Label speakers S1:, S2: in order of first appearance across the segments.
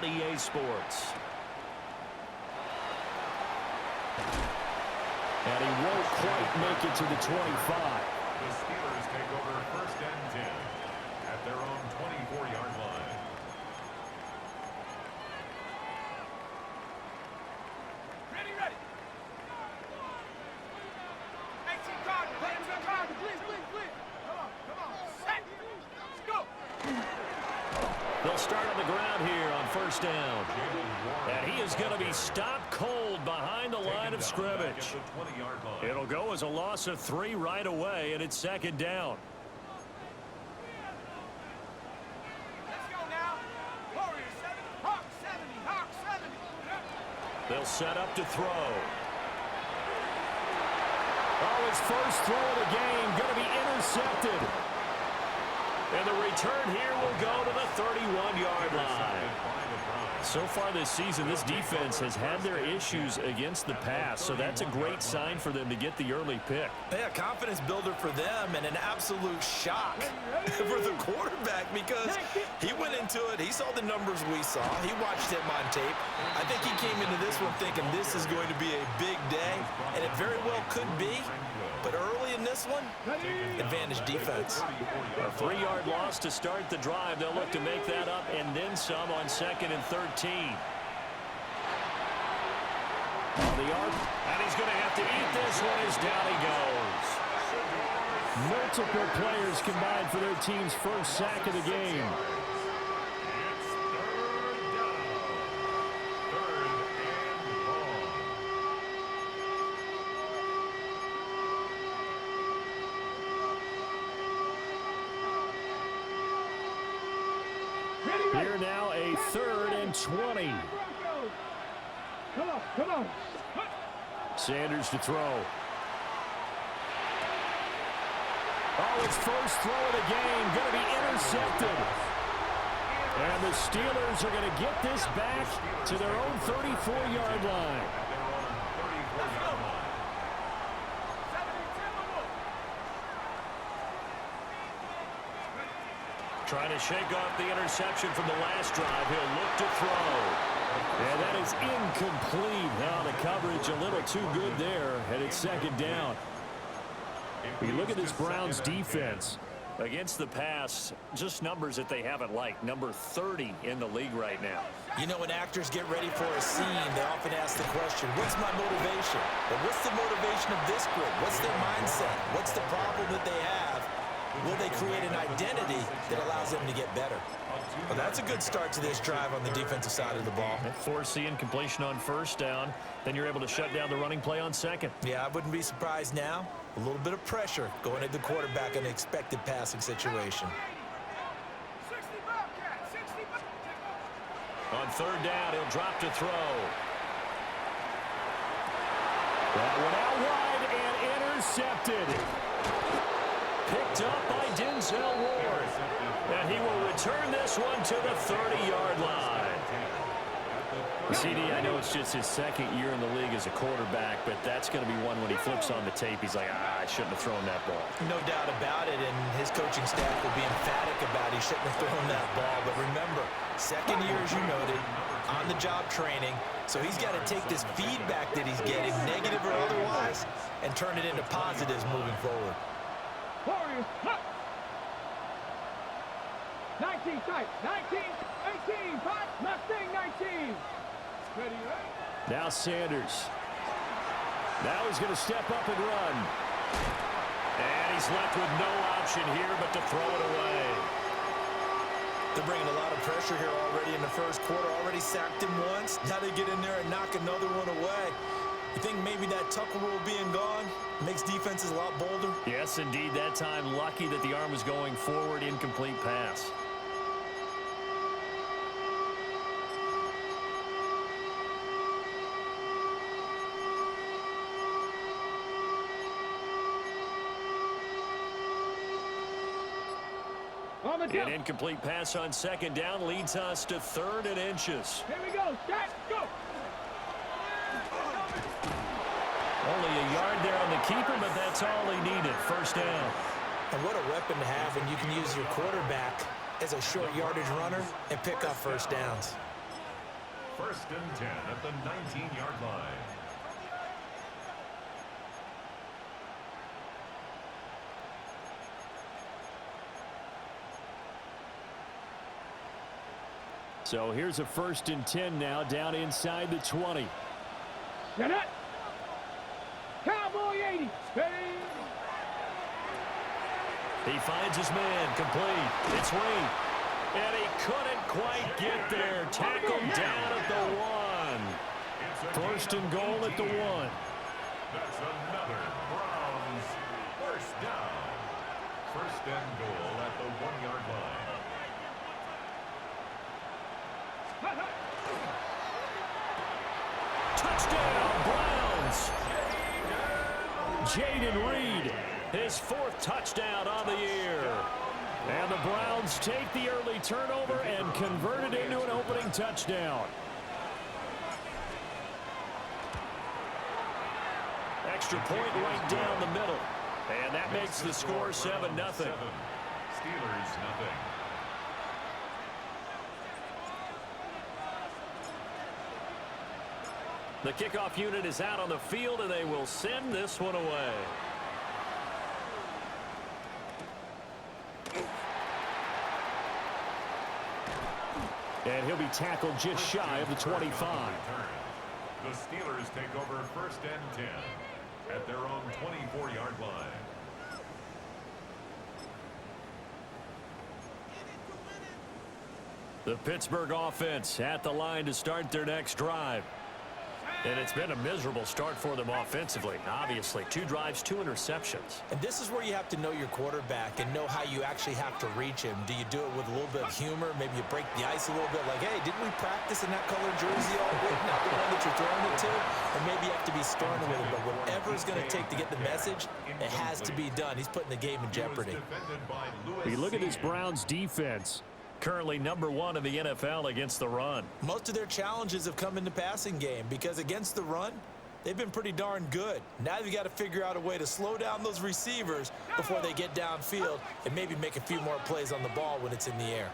S1: on EA Sports. And he won't quite make it to the 25.
S2: The Steelers take over 1st and 10 at their own 24-yard line.
S3: Ready. 18 Cardinals, please. Come on. Set. Let's go.
S1: They'll start on the ground here on 1st down. And he is going to be stopped cold behind the line of scrimmage. It'll go as a loss of 3 right away, and it's 2nd down.
S3: Let's go now. Warriors 7, Hawks 70.
S1: They'll set up to throw. Oh, his first throw of the game going to be intercepted. And the return here will go to the 31-yard line. So far this season, this defense has had their issues against the pass, so that's a great sign for them to get the early pick.
S4: Yeah, confidence builder for them and an absolute shock for the quarterback because he went into it. He saw the numbers we saw. He watched him on tape. I think he came into this one thinking this is going to be a big day, and it very well could be. But early in this one, advantage defense.
S1: A 3-yard loss to start the drive. They'll look to make that up and then some on 2nd and 13. On the arc, and he's going to have to eat this one as down he goes. Multiple players combined for their team's first sack of the game. Here now a 3rd and 20.
S3: Come on.
S1: Sanders to throw. Oh, his first throw of the game going to be intercepted. And the Steelers are going to get this back to their own 34-yard line. Trying to shake off the interception from the last drive. He'll look to throw. And that is incomplete. Now the coverage a little too good there, and it's 2nd down. You look at this Browns defense against the pass, just numbers that they haven't liked. Number 30 in the league right now.
S4: You know, when actors get ready for a scene, they often ask the question, what's my motivation? But what's the motivation of this group? What's their mindset? What's the problem that they have? Will they create an identity that allows them to get better? Well, that's a good start to this drive on the defensive side of the ball.
S1: Force the incompletion on 1st down. Then you're able to shut down the running play on 2nd.
S4: Yeah, I wouldn't be surprised now. A little bit of pressure going at the quarterback in an expected passing situation.
S3: 60 Bobcat, 60
S1: On 3rd down, he'll drop to throw. That one out wide and intercepted. Picked up by Denzel Ward. And he will return this one to the 30-yard line. CD, I know it's just his 2nd year in the league as a quarterback, but that's going to be one when he flips on the tape. He's like, I shouldn't have thrown that ball.
S4: No doubt about it, and his coaching staff will be emphatic about he shouldn't have thrown that ball. But remember, 2nd year, as you noted, on-the-job training, so he's got to take this feedback that he's getting, negative or otherwise, and turn it into positives moving forward.
S3: Warriors, 19 tight, 19, 18, 5, left thing, 19. Ready, right?
S1: Now Sanders. Now he's going to step up and run. And he's left with no option here but to throw it away.
S4: They're bringing a lot of pressure here already in the 1st quarter. Already sacked him once. Now they get in there and knock another one away. You think maybe that Tucker rule being gone makes defenses a lot bolder?
S1: Yes, indeed. That time, lucky that the arm was going forward. Incomplete pass. An incomplete pass on 2nd down leads us to 3rd and inches.
S3: Here we go. Set, go.
S1: Only a yard there on the keeper, but that's all he needed. 1st down.
S4: And what a weapon to have when you can use your quarterback as a short yardage runner and pick up 1st downs.
S2: First and 10 at the 19-yard line.
S1: So here's a first and 10 now down inside the 20.
S3: Get it. Cowboy 80. Steady.
S1: He finds his man, complete. It's Reed. And he couldn't quite get there. Tackled down at the 1. First and goal at the 1.
S2: That's another Browns first down. First and goal at the 1-yard line.
S1: Touchdown, Browns. Jaden Reed, his 4th touchdown on the year. And the Browns take the early turnover and convert it into an opening touchdown. Extra point right down the middle. And that makes the score 7-0.
S2: Steelers nothing.
S1: The kickoff unit is out on the field, and they will send this one away. And he'll be tackled just shy of the 25.
S2: The Steelers take over first and 10 at their own 24-yard line.
S1: The Pittsburgh offense at the line to start their next drive. And it's been a miserable start for them offensively, obviously. 2 drives, 2 interceptions.
S4: And this is where you have to know your quarterback and know how you actually have to reach him. Do you do it with a little bit of humor? Maybe you break the ice a little bit like, hey, didn't we practice in that color jersey all week? Not the one that you're throwing it to? Or maybe you have to be stern with him. But whatever it's going to take to get the message, it has to be done. He's putting the game in jeopardy.
S1: You look at this Browns defense. Currently number 1 in the NFL against the run.
S4: Most of their challenges have come in the passing game because against the run, they've been pretty darn good. Now you've got to figure out a way to slow down those receivers before they get downfield and maybe make a few more plays on the ball when it's in the air.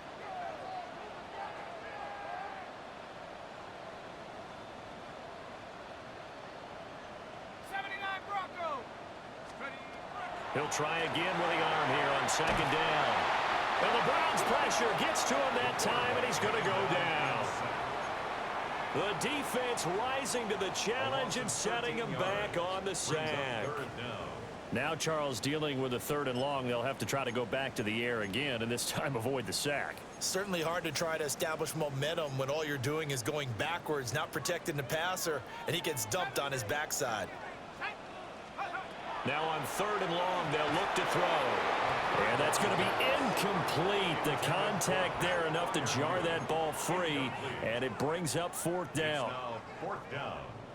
S1: He'll try again with the arm here on second down. And the Browns pressure gets to him that time, and he's going to go down. The defense rising to the challenge and setting him back on the sack. Now Charles dealing with a 3rd and long. They'll have to try to go back to the air again, and this time avoid the sack.
S4: Certainly hard to try to establish momentum when all you're doing is going backwards, not protecting the passer, and he gets dumped on his backside.
S1: Now on 3rd and long, they'll look to throw. And that's going to be incomplete. The contact there enough to jar that ball free, and it brings up 4th down.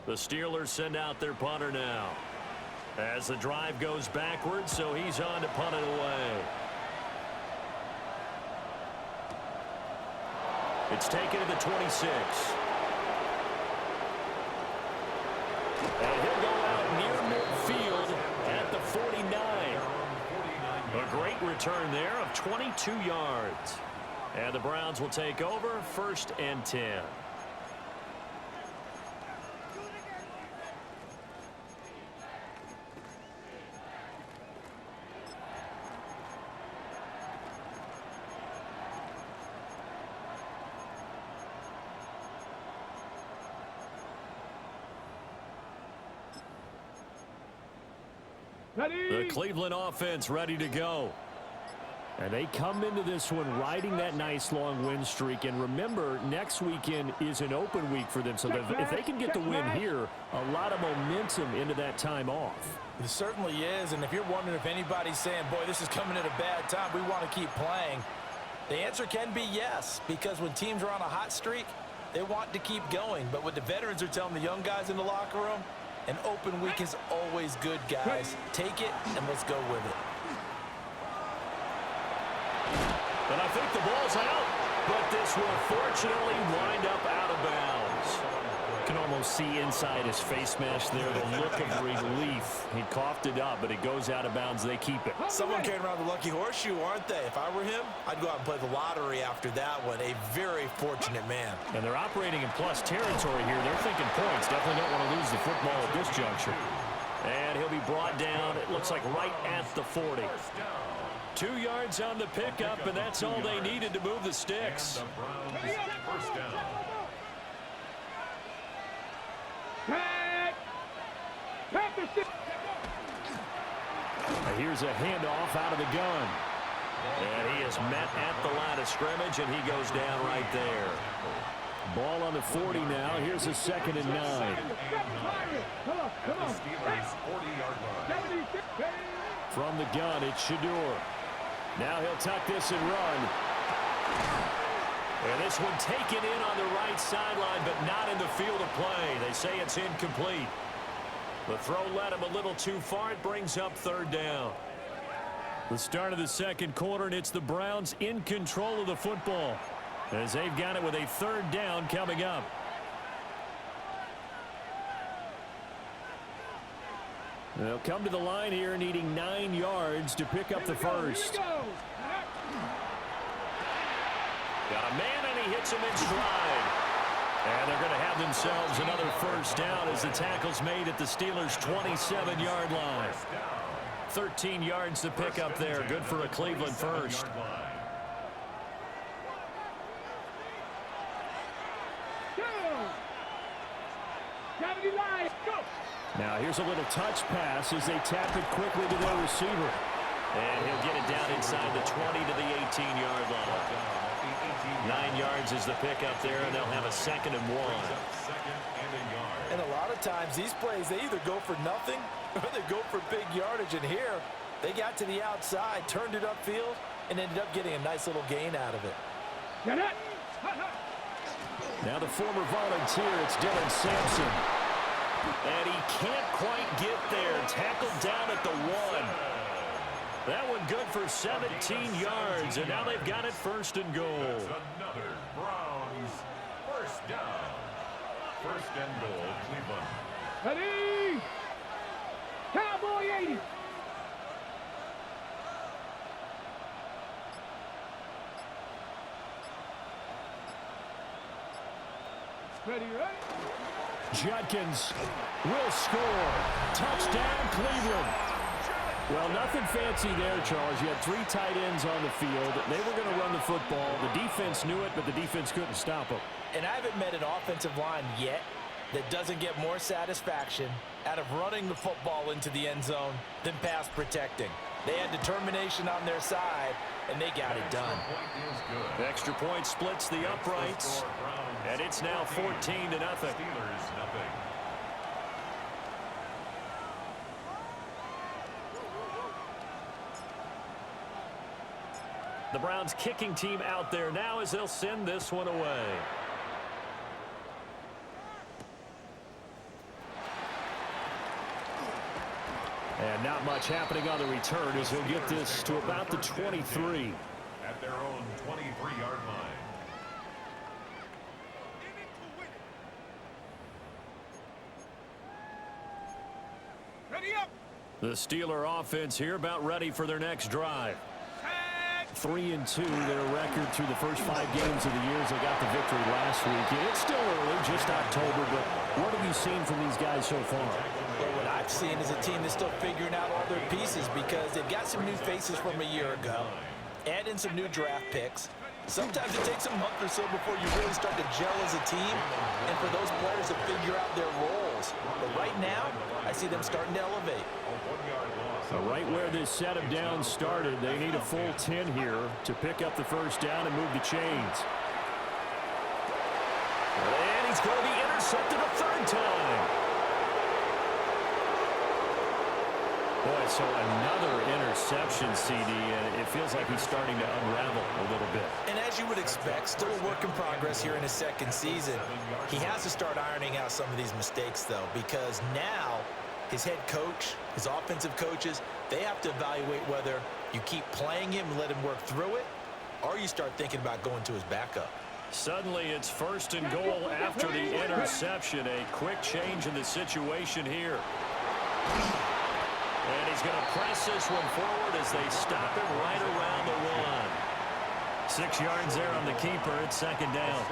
S1: The Steelers send out their punter now. As the drive goes backwards, so he's on to punt it away. It's taken to the 26. And he'll go out near midfield at the 49. A great return there of 22 yards. And the Browns will take over 1st and 10. The Cleveland offense ready to go. And they come into this one riding that nice long win streak. And remember, next weekend is an open week for them. So if they can get the win here, a lot of momentum into that time off.
S4: It certainly is. And if you're wondering if anybody's saying, boy, this is coming at a bad time, we want to keep playing, the answer can be yes. Because when teams are on a hot streak, they want to keep going. But what the veterans are telling the young guys in the locker room, an open week is always good, guys. Take it, and let's go with it.
S1: And I think the ball's out, but this will fortunately wind up out of bounds. Can almost see inside his face mask there the look of relief. He coughed it up, but it goes out of bounds. They keep it.
S4: Someone carrying around the lucky horseshoe, aren't they? If I were him, I'd go out and play the lottery after that one. A very fortunate man.
S1: And they're operating in plus territory here. They're thinking points. Definitely don't want to lose the football at this juncture. And he'll be brought down, it looks like right at the 40. 2 yards on the pickup, and that's all they needed to move the sticks.
S2: First down.
S1: Here's a handoff out of the gun. And he is met at the line of scrimmage, and he goes down right there. Ball on the 40 now. Here's a 2nd and 9.
S3: Come on.
S2: Steelers 40-yard line.
S1: From the gun, it's Shedeur. Now he'll tuck this and run. And this one taken in on the right sideline, but not in the field of play. They say it's incomplete. The throw led him a little too far. It brings up 3rd down. The start of the 2nd quarter, and it's the Browns in control of the football as they've got it with a 3rd down coming up. They'll come to the line here needing 9 yards to pick up the first. Got a man, and he hits him in stride. And they're going to have themselves another 1st down as the tackle's made at the Steelers' 27-yard line. 13 yards to pick up there. Good for a Cleveland first. Now here's a little touch pass as they tap it quickly to their receiver. And he'll get it down inside the 20 to the 18-yard line. 9 yards is the pickup there, and they'll have a 2nd and 1.
S4: And a lot of times these plays, they either go for nothing or they go for big yardage. And here, they got to the outside, turned it upfield, and ended up getting a nice little gain out of it.
S1: Now the former volunteer, it's Dylan Sampson. And he can't quite get there. Tackled down at the 1. That one good for 17 yards, and now they've got it 1st and goal.
S2: That's another Browns 1st down. 1st and goal, Cleveland.
S3: Ready? Cowboy 80. Ready, right?
S1: Judkins will score. Touchdown, Cleveland. Well, nothing fancy there, Charles. You had 3 tight ends on the field. They were going to run the football. The defense knew it, but the defense couldn't stop them.
S4: And I haven't met an offensive line yet that doesn't get more satisfaction out of running the football into the end zone than pass protecting. They had determination on their side, and they got it done.
S1: Extra point splits the uprights, and it's now 14-0.
S2: Steelers nothing.
S1: The Browns kicking team out there now as they'll send this one away. And not much happening on the return as he'll get this to about the 23.
S2: At their own 23-yard line.
S3: Ready up.
S1: The Steeler offense here about ready for their next drive. 3-2, their record through the first 5 games of the year as they got the victory last week. And it's still early, just October, but what have you seen from these guys so far?
S4: Well, what I've seen is a team that's still figuring out all their pieces because they've got some new faces from a year ago. Add in some new draft picks. Sometimes it takes a month or so before you really start to gel as a team and for those players to figure out their roles. But right now, I see them starting to elevate.
S1: So right where this set of downs started, they need a full 10 here to pick up the first down and move the chains. And he's going to be intercepted a 3rd time. Boy, so another interception, CD, and it feels like he's starting to unravel a little bit.
S4: And as you would expect, still a work in progress here in his 2nd season. He has to start ironing out some of these mistakes, though, because now his head coach, his offensive coaches, they have to evaluate whether you keep playing him and let him work through it, or you start thinking about going to his backup.
S1: Suddenly, it's 1st and goal after the interception. A quick change in the situation here. And he's going to press this one forward as they stop him right around the 1. 6 yards there on the keeper. It's 2nd down.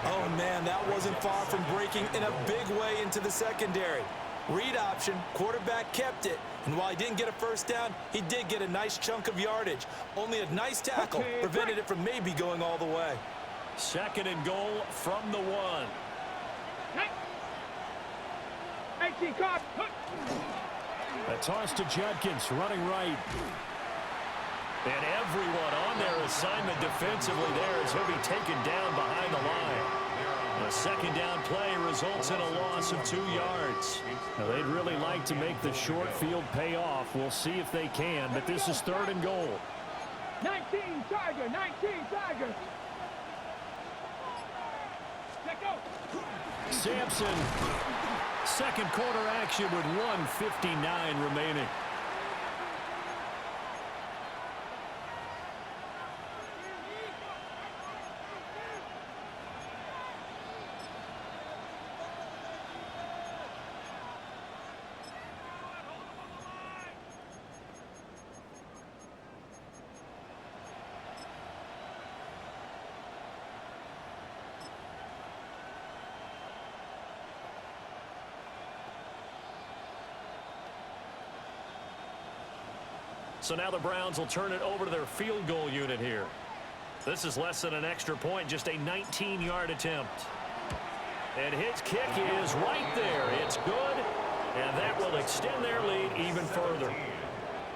S4: Oh, man, that wasn't far from breaking in a big way into the secondary. Read option, quarterback kept it, and while he didn't get a 1st down, he did get a nice chunk of yardage. Only a nice tackle prevented it from maybe going all the way.
S1: 2nd and goal from the 1.
S3: 18 card.
S1: A toss to Judkins, running right. And everyone on their assignment defensively there as he'll be taken down behind the line. A 2nd down play results in a loss of 2 yards. Now, they'd really like to make the short field pay off. We'll see if they can, but this is 3rd and goal.
S3: 19 Tiger, 19 Tiger. Let go.
S1: Sampson, 2nd quarter action with 1:59 remaining. So now the Browns will turn it over to their field goal unit here. This is less than an extra point, just a 19-yard attempt. And his kick is right there. It's good, and that will extend their lead even further.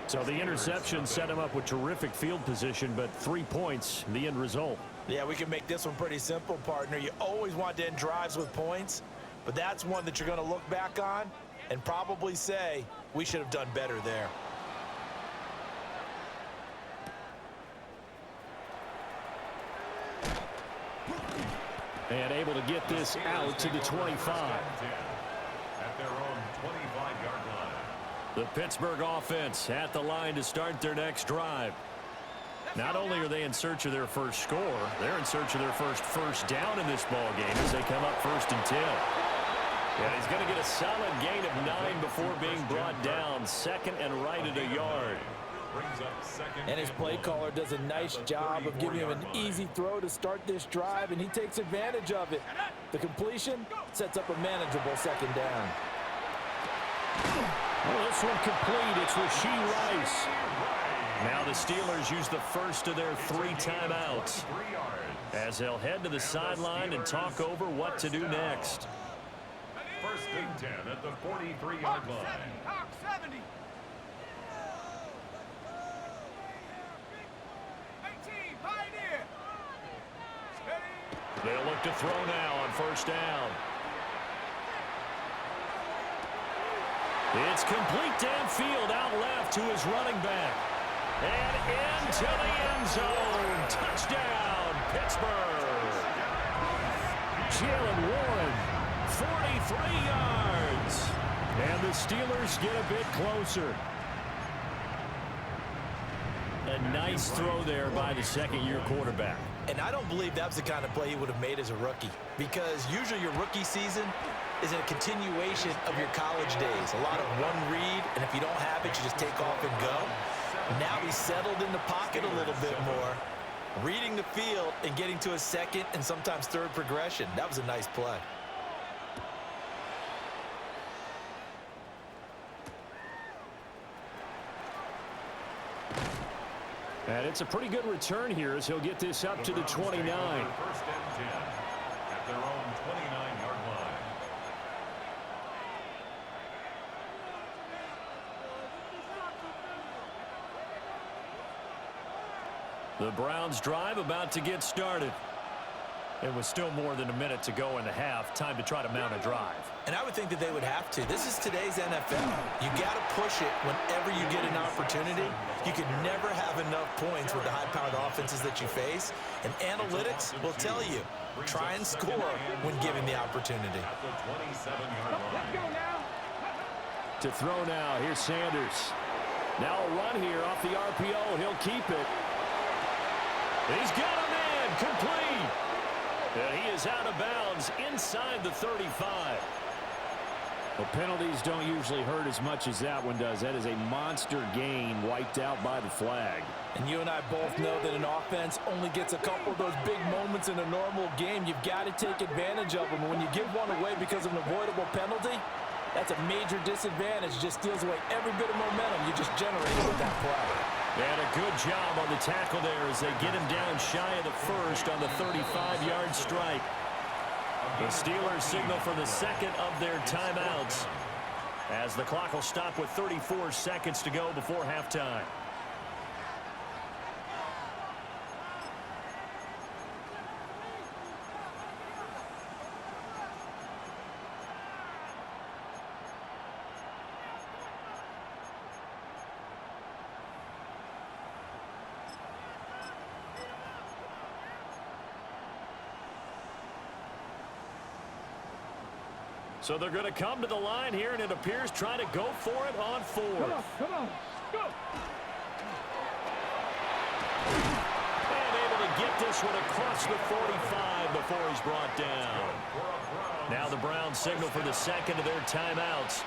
S1: So the interception set him up with terrific field position, but 3 points, the end result.
S4: Yeah, we can make this one pretty simple, partner. You always want to end drives with points, but that's one that you're going to look back on and probably say, we should have done better there.
S1: And able to get this out to the 25.
S2: At their own 25-yard line.
S1: The Pittsburgh offense at the line to start their next drive. Not only are they in search of their first score, they're in search of their first down in this ball game as they come up 1st and 10. Yeah, he's going to get a solid gain of 9 before being brought down. 2nd and right at a yard.
S4: And his play caller does a nice job of giving him an easy throw to start this drive, and he takes advantage of it. The completion sets up a manageable 2nd down.
S1: Well, this one complete. It's Rashee Rice. Now the Steelers use the first of their 3 timeouts as they'll head to the sideline and talk over what to do next.
S2: 1st and 10 at the 43-yard line.
S3: Hawk 70. 18 Pioneer.
S1: They'll look to throw now on 1st down. It's complete downfield, out left to his running back. And into the end zone. Touchdown, Pittsburgh. Jaylen Warren, 43 yards. And the Steelers get a bit closer. A nice throw there by the 2nd-year quarterback.
S4: And I don't believe that's the kind of play he would have made as a rookie, because usually your rookie season is a continuation of your college days. A lot of one read, and if you don't have it, you just take off and go. Now he's settled in the pocket a little bit more, reading the field and getting to a 2nd and sometimes 3rd progression. That was a nice play.
S1: And it's a pretty good return here as he'll get this up to the 29.
S2: 1st and 10 at their own 29-yard line.
S1: The Browns drive about to get started. It was still more than a minute to go in the half. Time to try to mount a drive.
S4: And I would think that they would have to. This is today's NFL. You got to push it whenever you get an opportunity. You can never have enough points with the high-powered offenses that you face. And analytics will tell you, try and score when given the opportunity.
S2: At the 27-yard line.
S3: Let's go now.
S1: To throw now, here's Sanders. Now a run here off the RPO. He'll keep it. He's got a man complete. And he is out of bounds inside the 35.
S5: Well, penalties don't usually hurt as much as that one does. That is a monster gain wiped out by the flag.
S4: And you and I both know that an offense only gets a couple of those big moments in a normal game. You've got to take advantage of them. And when you give one away because of an avoidable penalty, that's a major disadvantage. Just steals away every bit of momentum you just generated with that play.
S1: And a good job on the tackle there as they get him down shy of the first on the 35-yard strike. The Steelers signal for the second of their timeouts as the clock will stop with 34 seconds to go before halftime. So they're going to come to the line here, and it appears trying to go for it on fourth.
S3: Come on, go!
S1: And able to get this one across the 45 before he's brought down. Now the Browns signal for the second of their timeouts.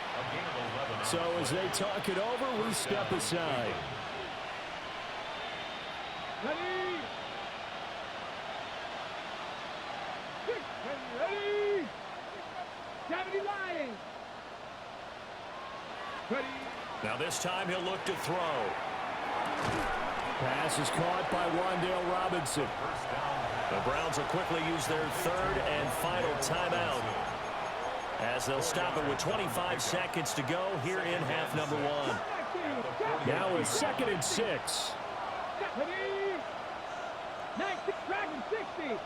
S5: So as they talk it over, we step aside.
S3: Ready! Ready! 70 Lions! Ready!
S1: Now this time he'll look to throw.
S5: Pass is caught by Wan'Dale Robinson.
S1: The Browns will quickly use their third and final timeout as they'll stop it with 25 seconds to go here in half number one.
S5: Now it's 2nd and 6.
S3: Ready! 19, Dragon 60!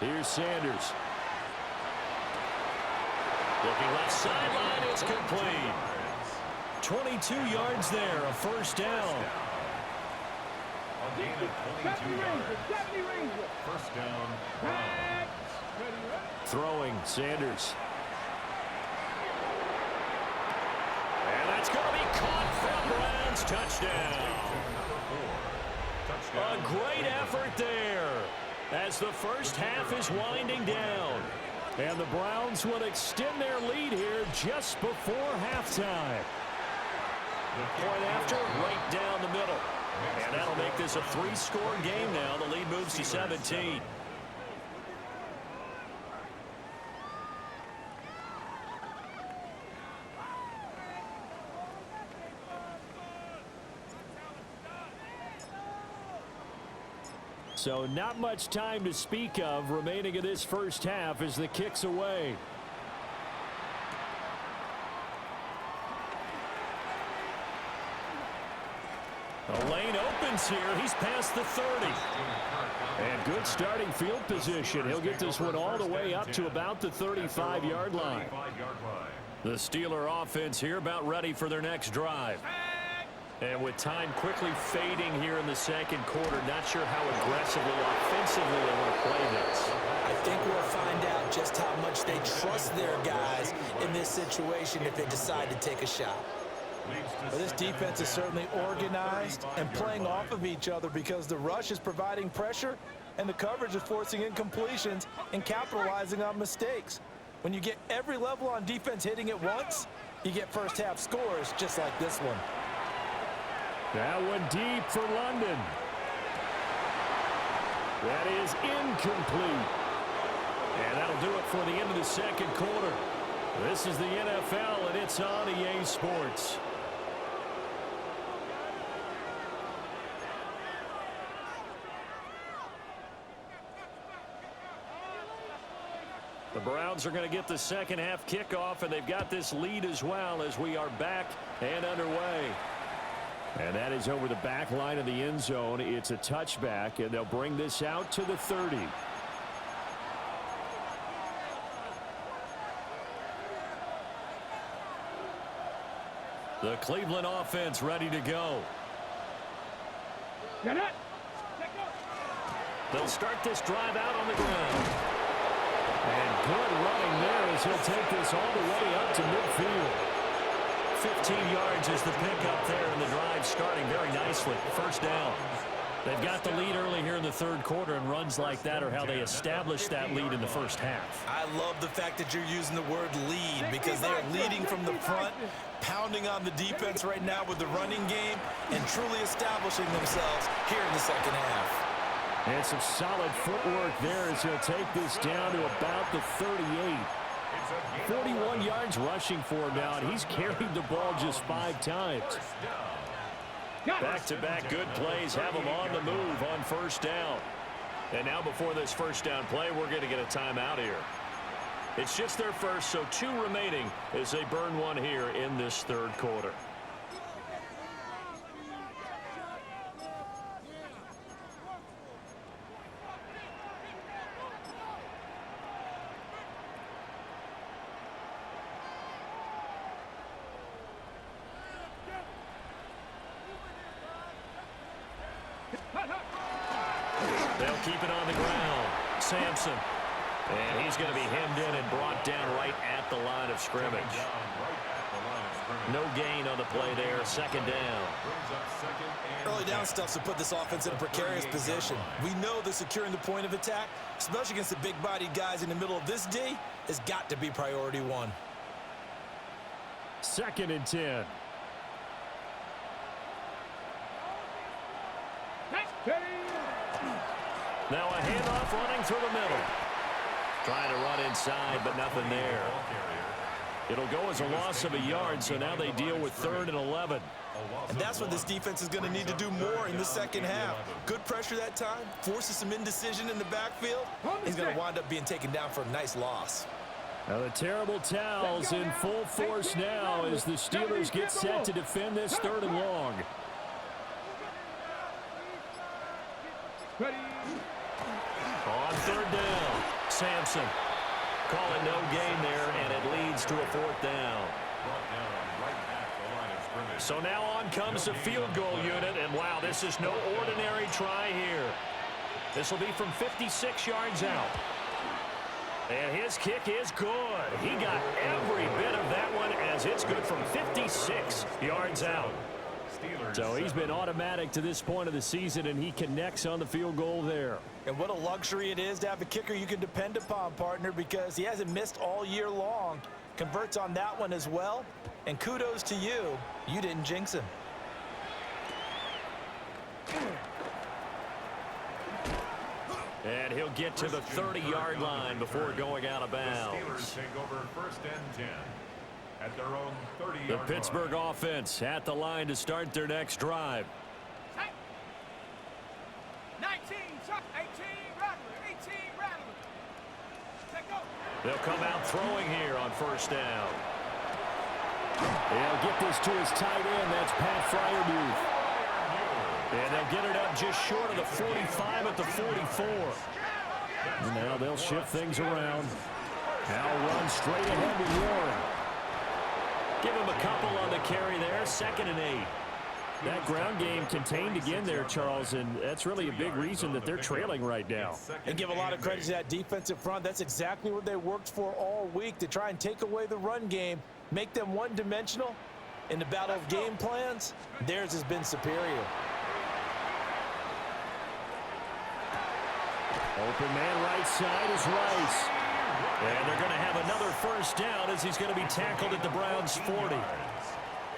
S5: Here's Sanders.
S1: Looking left sideline, it's complete. 22 yards there, a first down.
S2: A gain of 22 yards.
S3: 70 Ranger!
S2: First down.
S3: Back!
S5: Throwing, Sanders.
S1: And that's going to be caught from Browns. Touchdown. A great effort there as the first half is winding down.
S5: And the Browns will extend their lead here just before halftime.
S1: Point after, right down the middle. And that'll make this a 3-score game now. The lead moves to 17.
S5: So not much time to speak of remaining in this first half as the kick's away.
S1: The lane opens here. He's past the 30.
S5: And good starting field position. He'll get this one all the way up to about the 35-yard line.
S1: The Steeler offense here about ready for their next drive. And with time quickly fading here in the second quarter, not sure how aggressively, offensively they want to play this.
S4: I think we'll find out just how much they trust their guys in this situation if they decide to take a shot. But this defense is certainly organized and playing off of each other because the rush is providing pressure and the coverage is forcing incompletions and capitalizing on mistakes. When you get every level on defense hitting at once, you get first half scores just like this one.
S5: That one deep for London. That is incomplete.
S1: And that'll do it for the end of the second quarter. This is the NFL, and it's on EA Sports. The Browns are going to get the second half kickoff, and they've got this lead as well as we are back and underway.
S5: And that is over the back line of the end zone. It's a touchback, and they'll bring this out to the 30.
S1: The Cleveland offense ready to go.
S3: Get it!
S1: They'll start this drive out on the ground.
S5: And good running there as he'll take this all the way up to midfield.
S1: 15 yards is the pickup there, and the drive starting very nicely. First down. They've got the lead early here in the third quarter, and runs like that are how they establish that lead in the first half.
S4: I love the fact that you're using the word lead because they are leading from the front, pounding on the defense right now with the running game, and truly establishing themselves here in the second half.
S5: And some solid footwork there as he'll take this down to about the 38. 41 yards rushing for him now, and he's carried the ball just 5 times.
S1: Back-to-back good plays have them on the move on first down. And now before this first down play, we're going to get a timeout here. It's just their first, so 2 remaining as they burn one here in this third quarter. They'll keep it on the ground. Sampson. And he's going to be hemmed in and brought down right at the line of scrimmage. No gain on the play there. Second down.
S4: Early down stuff to put this offense in a precarious position. We know that securing the point of attack, especially against the big-bodied guys in the middle of this D, has got to be priority 1.
S5: 2nd and 10.
S1: Now a handoff running through the middle. Trying to run inside, but nothing there. It'll go as a loss of a yard, so now they deal with 3rd and 11.
S4: And that's what this defense is going to need to do more in the second half. Good pressure that time, forces some indecision in the backfield. He's going to wind up being taken down for a nice loss.
S5: Now the terrible towels in full force now as the Steelers get set to defend this 3rd and long.
S1: On 3rd down, Sampson. Call it no gain there, and it leads to a 4th down. So now on comes the field goal unit, and wow, this is no ordinary try here. This will be from 56 yards out. And his kick is good. He got every bit of that one as it's good from 56 yards out.
S5: So he's been automatic to this point of the season, and he connects on the field goal there.
S4: And what a luxury it is to have a kicker you can depend upon, partner, because he hasn't missed all year long. Converts on that one as well. And kudos to you. You didn't jinx him.
S1: And he'll get to the 30-yard line before going out of bounds.
S2: Steelers take over 1st and 10 at their own 30-yard
S1: The Pittsburgh offense at the line to start their next drive.
S3: 19, 18, Rattler, 18, Rattler. Take go.
S1: They'll come out throwing here on first down.
S5: They'll get this to his tight end. That's Pat Freiermuth.
S1: And they'll get it up just short of the 45 at the 44.
S5: And now they'll shift things around. Now run straight ahead with Warren.
S1: Give him a couple on the carry there. 2nd and 8.
S5: That ground game contained again there, Charles, and that's really a big reason that they're trailing right now.
S4: And give a lot of credit to that defensive front. That's exactly what they worked for all week, to try and take away the run game, make them one-dimensional. In the battle of game plans, theirs has been superior.
S5: Open man right side is Rice.
S1: And they're going to have another first down as he's going to be tackled at the Browns' 40.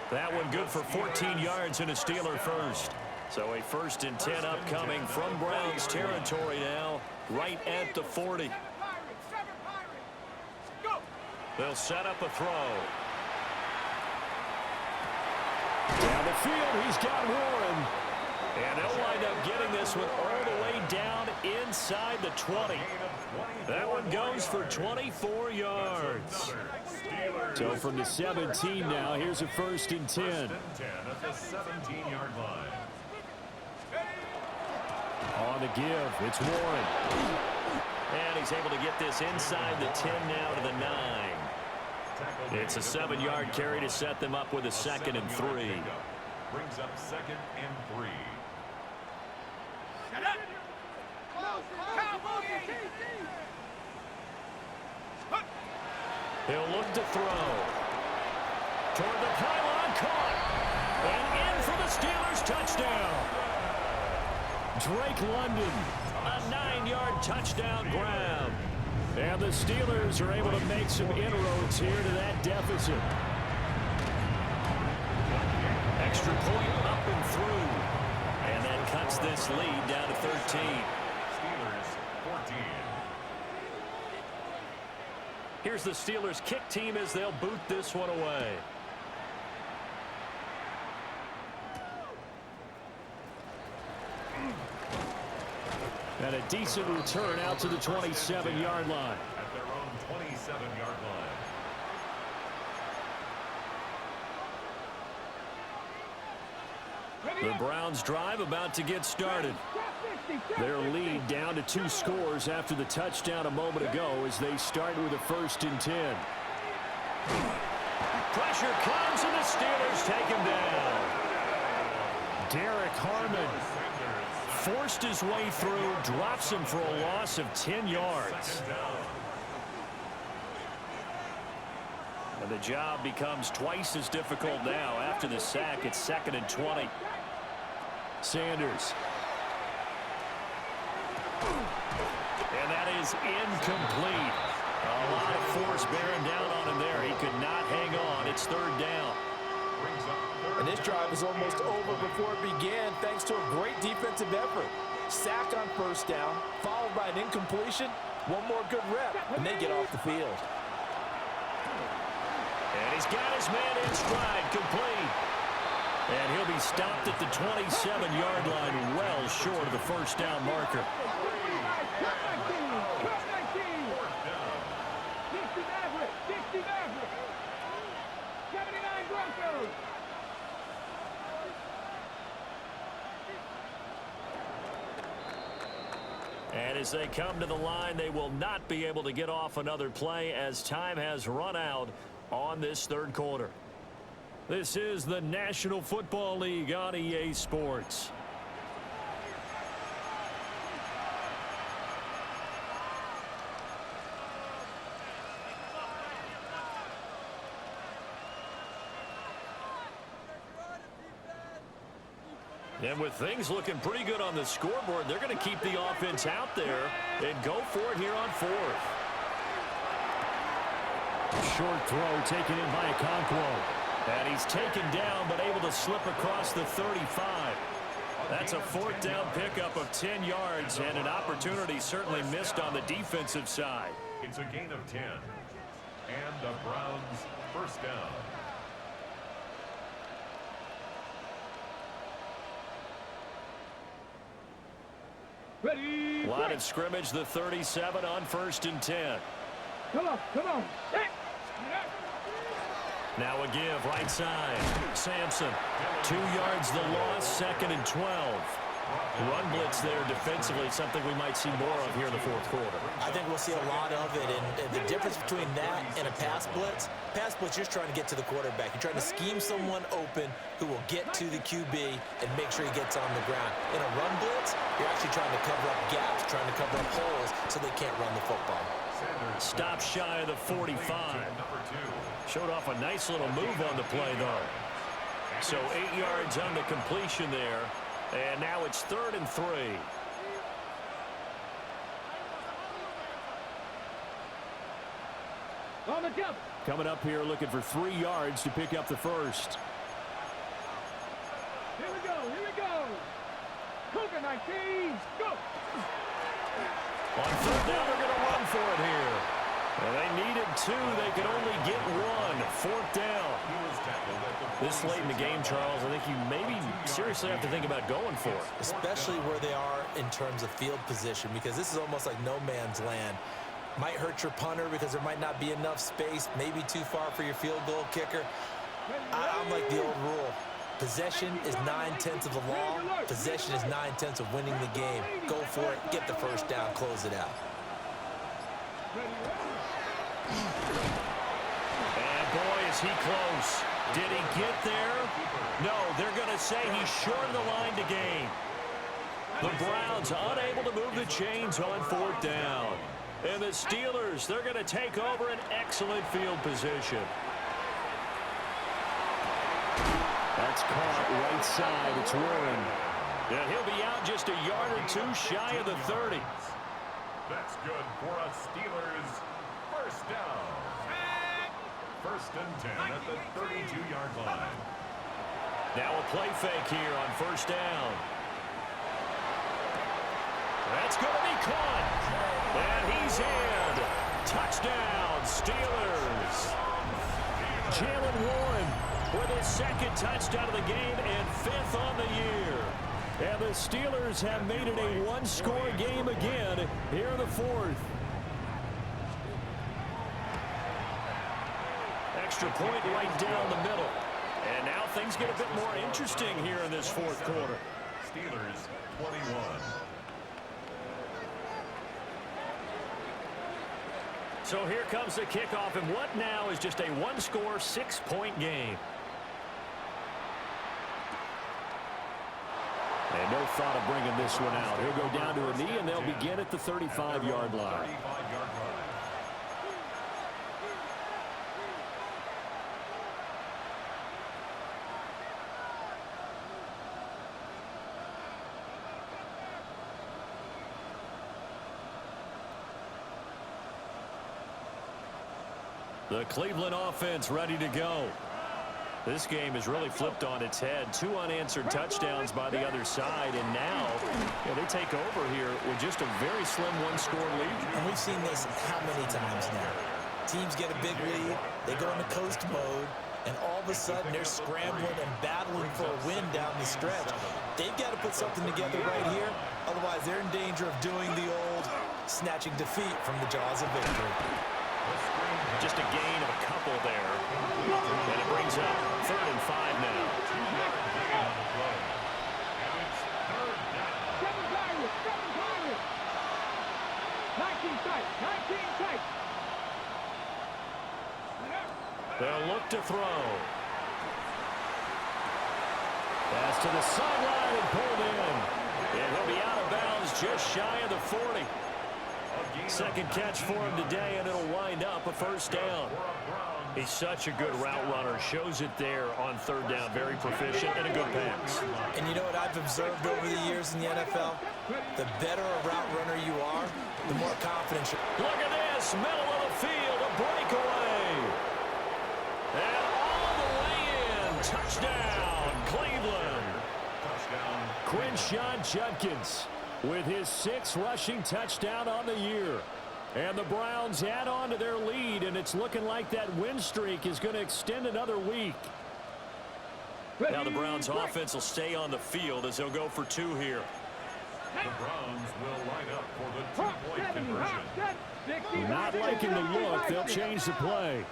S1: That one good for 14 yards in a Steeler first. So a 1st and 10 upcoming from Browns territory now, right at the 40. They'll set up a throw.
S5: Down the field, he's got Warren.
S1: And they'll wind up getting this one all the way down inside the 20. That one goes for 24 yards.
S5: So from the 17 now, here's a 1st and 10.
S2: 1st and 10 at the 17-yard line.
S5: On the give, it's Warren.
S1: And he's able to get this inside the 10 now to the 9. It's a 7-yard carry to set them up with a 2nd and 3.
S2: Brings up 2nd and 3.
S1: He'll look to throw. Toward the pylon, caught. And in for the Steelers touchdown.
S5: Drake London.
S1: A 9-yard touchdown grab.
S5: And the Steelers are able to make some inroads here to that deficit.
S1: Extra point up and through. And that cuts this lead down to 13.
S2: Steelers 14.
S1: Here's the Steelers kick team as they'll boot this one away.
S5: And a decent return out to the 27-yard line.
S2: At their own 27-yard line.
S5: The Browns drive about to get started. Their lead down to 2 scores after the touchdown a moment ago as they start with a 1st and 10.
S1: Pressure comes and the Steelers take him down.
S5: Derek Harmon forced his way through, drops him for a loss of 10 yards. And the job becomes twice as difficult now after the sack. It's 2nd and 20. Sanders. And that is incomplete. A lot of force bearing down on him there. He could not hang on. It's 3rd down.
S4: And this drive is almost over before it began thanks to a great defensive effort. Sack on 1st down, followed by an incompletion. One more good rep, and they get off the field.
S1: And he's got his man in stride, complete.
S5: And he'll be stopped at the 27-yard line, well short of the 1st down marker. And as they come to the line, they will not be able to get off another play as time has run out on this 3rd quarter. This is the National Football League on EA Sports. And with things looking pretty good on the scoreboard, they're going to keep the offense out there and go for it here on 4th. Short throw taken in by Okonkwo. And he's taken down but able to slip across the 35. That's a 4th down pickup of 10 yards and an opportunity certainly missed on the defensive side.
S2: It's a gain of 10. And the Browns 1st down.
S3: Ready.
S5: Line of scrimmage, the 37 on 1st and 10.
S3: Come on, come on.
S5: Now a give, right side. Sampson, 2 yards the loss, 2nd and 12. Run blitz there defensively, something we might see more of here in the 4th quarter.
S4: I think we'll see a lot of it, and the difference between that and a pass blitz, you're just trying to get to the quarterback. You're trying to scheme someone open who will get to the QB and make sure he gets on the ground. In a run blitz, you're actually trying to cover up gaps, trying to cover up holes so they can't run the football.
S5: Stop shy of the 45. Showed off a nice little move on the play, though. So 8 yards on the completion there. And now it's 3rd and 3.
S3: On the jump.
S5: Coming up here looking for 3 yards to pick up the 1st.
S3: Here we go, here we go. Cougar 19, go.
S5: On 3rd down, they're going to run for it here. Well, they needed 2. They could only get 1. 4th down. This late in the game, Charles, I think you maybe seriously have to think about going for it.
S4: Especially where they are in terms of field position, because this is almost like no man's land. Might hurt your punter because there might not be enough space, maybe too far for your field goal kicker. I'm like the old rule. Possession is 9/10 of the law. Possession is 9/10 of winning the game. Go for it, get the 1st down, close it out.
S5: And boy, is he close. Did he get there? No, they're going to say he's short of the line to gain. The Browns unable to move the chains on 4th down. And the Steelers, they're going to take over an excellent field position. That's caught right side. It's Warren.
S1: And he'll be out just a yard or two shy of the 30.
S2: That's good for a Steelers first down. First and 10 at the 32-yard line.
S1: Now a play fake here on first down. That's going to be caught. And he's in. Touchdown, Steelers. Jaylen Warren with his second touchdown of the game and 5th on the year. And the Steelers have made it a one-score game again here in the 4th. Extra point right down the middle. And now things get a bit more interesting here in this 4th quarter.
S2: Steelers 21.
S1: So here comes the kickoff, and what now is just a one-score, 6-point game. And no thought of bringing this one out. He'll go down to a knee, and they'll begin at the 35-yard line. The Cleveland offense ready to go. This game is really flipped on its head. 2 unanswered touchdowns by the other side, and now they take over here with just a very slim one-score lead.
S4: And we've seen this how many times now? Teams get a big lead, they go into coast mode, and all of a sudden they're scrambling and battling for a win down the stretch. They've got to put something together right here, otherwise they're in danger of doing the old snatching defeat from the jaws of victory.
S1: Just a gain of a couple there. And it brings up 3rd and 5 now.
S3: 7 Pirates. 19 tight. 19 tight.
S1: They'll look to throw. Pass to the sideline and pulled in. And he'll be out of bounds just shy of the 40. Second catch for him today, and it'll wind up a first down. He's such a good route runner. Shows it there on 3rd down. Very proficient and a good pass.
S4: And you know what I've observed over the years in the NFL? The better a route runner you are, the more confidence you
S1: Look at this. Middle of the field. A breakaway. And all the way in. Touchdown, Cleveland.
S2: Touchdown.
S1: Quinshon Judkins with his 6th rushing touchdown on the year. And the Browns add on to their lead, and it's looking like that win streak is going to extend another week. Now the Browns offense will stay on the field as they'll go for 2 here.
S2: The Browns will line up for the 2-point conversion.
S1: Not liking the look, they'll change the play.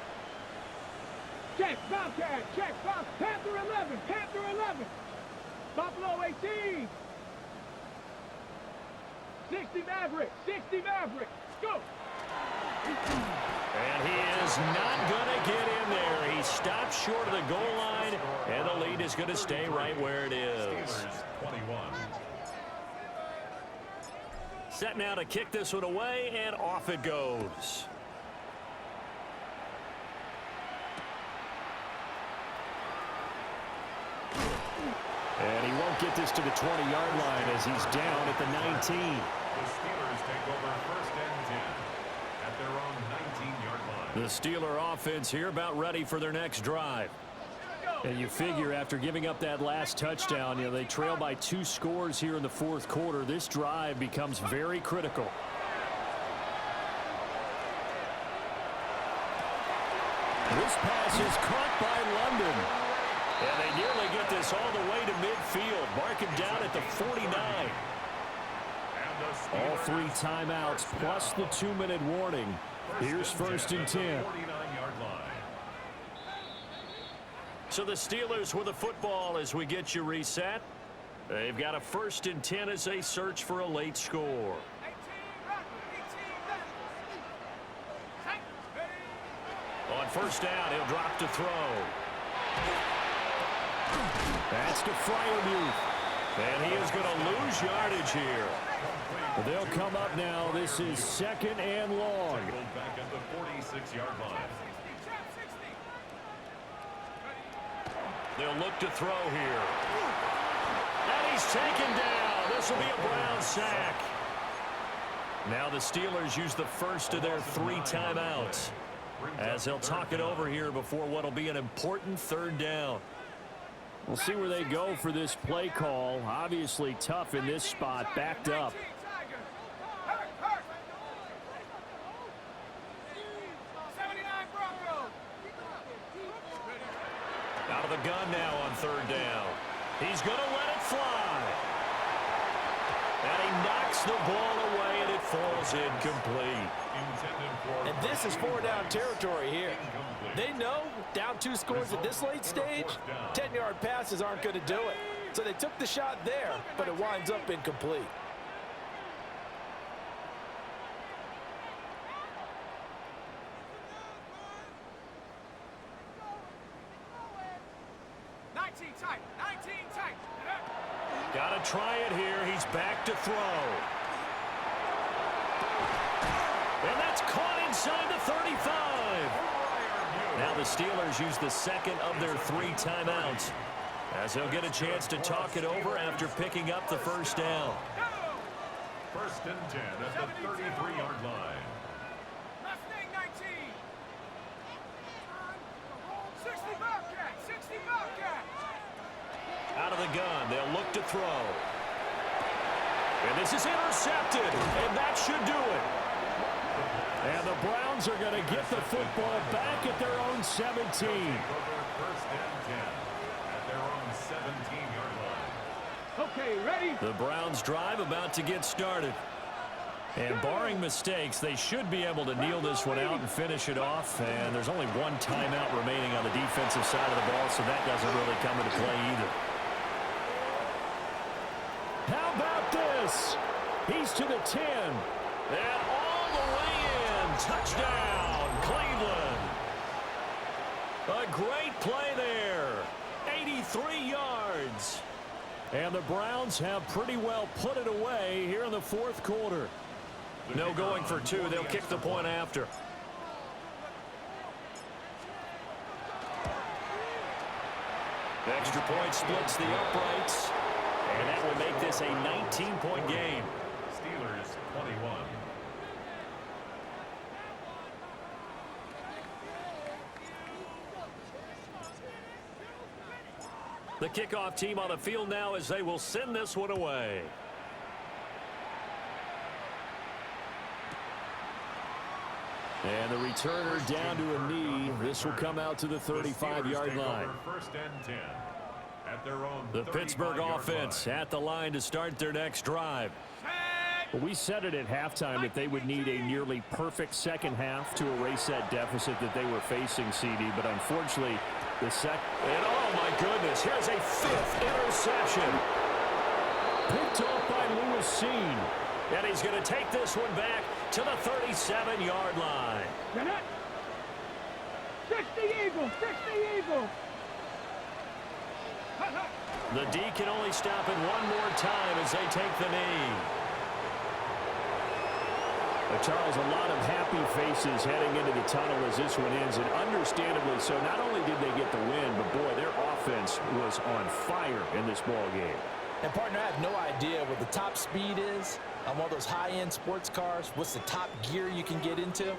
S3: Check, Bobcat, check, Bob. Panther 11, Panther 11. Buffalo 18. 60 Maverick, 60 Maverick. Go.
S1: And he is not going to get in there. He stopped short of the goal line, and the lead is going to stay right where it is.
S2: Steelers 21.
S1: Set now to kick this one away, and off it goes. And he won't get this to the 20-yard line as he's down at the 19.
S2: The Steelers take over 1st and 10 at their own 19-yard line.
S1: The Steeler offense here about ready for their next drive. And you figure after giving up that last touchdown, they trail by 2 scores here in the 4th quarter. This drive becomes very critical. This pass is caught by London. And they nearly get this all the way to midfield. Mark him down at the 49. All 3 timeouts plus the 2-minute warning. Here's 1st and 10.
S2: 49-yard line.
S1: So the Steelers with the football as we get you reset. They've got a 1st and 10 as they search for a late score. On 1st down, he'll drop to throw. That's to Freiermuth. And he is going to lose yardage here. They'll come up now. This is 2nd and long.
S2: Back at the 46-yard line.
S1: They'll look to throw here. And he's taken down. This will be a Brown sack. Now the Steelers use the first of their 3 timeouts as they'll talk it over here before what will be an important 3rd down.
S5: We'll see where they go for this play call. Obviously tough in this spot, backed up.
S1: Out of the gun now on 3rd down. He's going to let it fly. And he knocks the ball away, and it falls incomplete.
S4: And this is 4-down territory here. They know down 2 scores at this late stage, 10-yard passes aren't going to do it. So they took the shot there, but it winds up incomplete.
S1: Got to try it here. He's back to throw. And that's caught inside the 35. Now the Steelers use the second of their 3 timeouts as they'll get a chance to talk it over after picking up the 1st down.
S2: 1st and 10 at the 33-yard line.
S3: Mustang 19. 60 Bobcat. 60 Bobcat.
S1: Out of the gun, they'll look to throw. And this is intercepted, and that should do it.
S5: And the Browns are going to get the football back at their own 17.
S2: 1st and 10 at their own 17-yard line.
S3: Okay, ready?
S1: The Browns drive about to get started. And barring mistakes, they should be able to kneel this one out and finish it off. And there's only 1 timeout remaining on the defensive side of the ball, so that doesn't really come into play either.
S5: How about this? He's to the 10.
S1: And all the way in. Touchdown, Cleveland. A great play there. 83 yards.
S5: And the Browns have pretty well put it away here in the 4th quarter.
S1: No going for 2. They'll kick the point after. Extra point splits the uprights. And that will make this a 19-point game.
S2: Steelers 21.
S1: The kickoff team on the field now as they will send this one away.
S5: And the returner down to a knee. This will come out to the 35-yard line.
S2: 1st and 10 at their own.
S1: The Pittsburgh offense at the line to start their next drive.
S5: We said it at halftime that they would need a nearly perfect second half to erase that deficit that they were facing, CD. But unfortunately, the second.
S1: And oh my goodness, here's a 5th interception.
S5: Picked off by Lewis Cine.
S1: And he's going to take this one back to the 37-yard line.
S3: 60 Eagles. 60 Eagles.
S1: The D can only stop it one more time as they take the knee.
S5: Charles, a lot of happy faces heading into the tunnel as this one ends, and understandably so. Not only did they get the win, but boy, their offense was on fire in this ball game.
S4: And partner, I have no idea what the top speed is on one of those high-end sports cars. What's the top gear you can get into?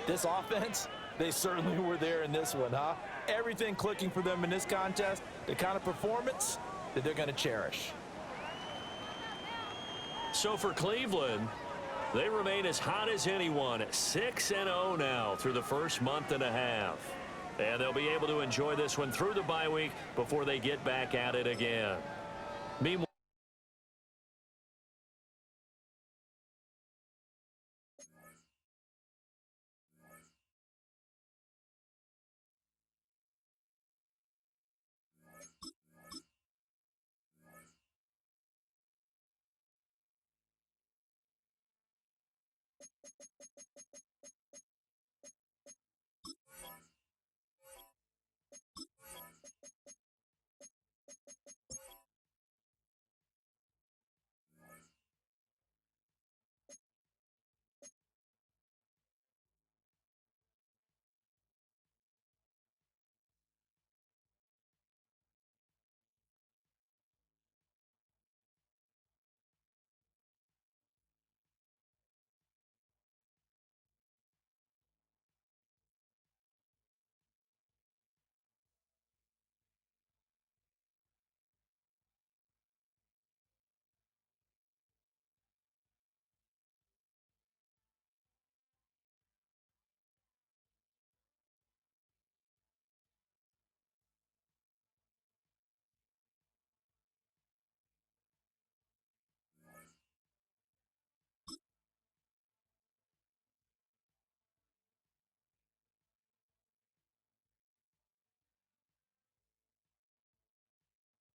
S4: This offense, they certainly were there in this one, huh? Everything clicking for them in this contest, the kind of performance that they're going to cherish.
S1: So for Cleveland, they remain as hot as anyone at 6-0 now through the first month and a half. And they'll be able to enjoy this one through the bye week before they get back at it again. Meanwhile,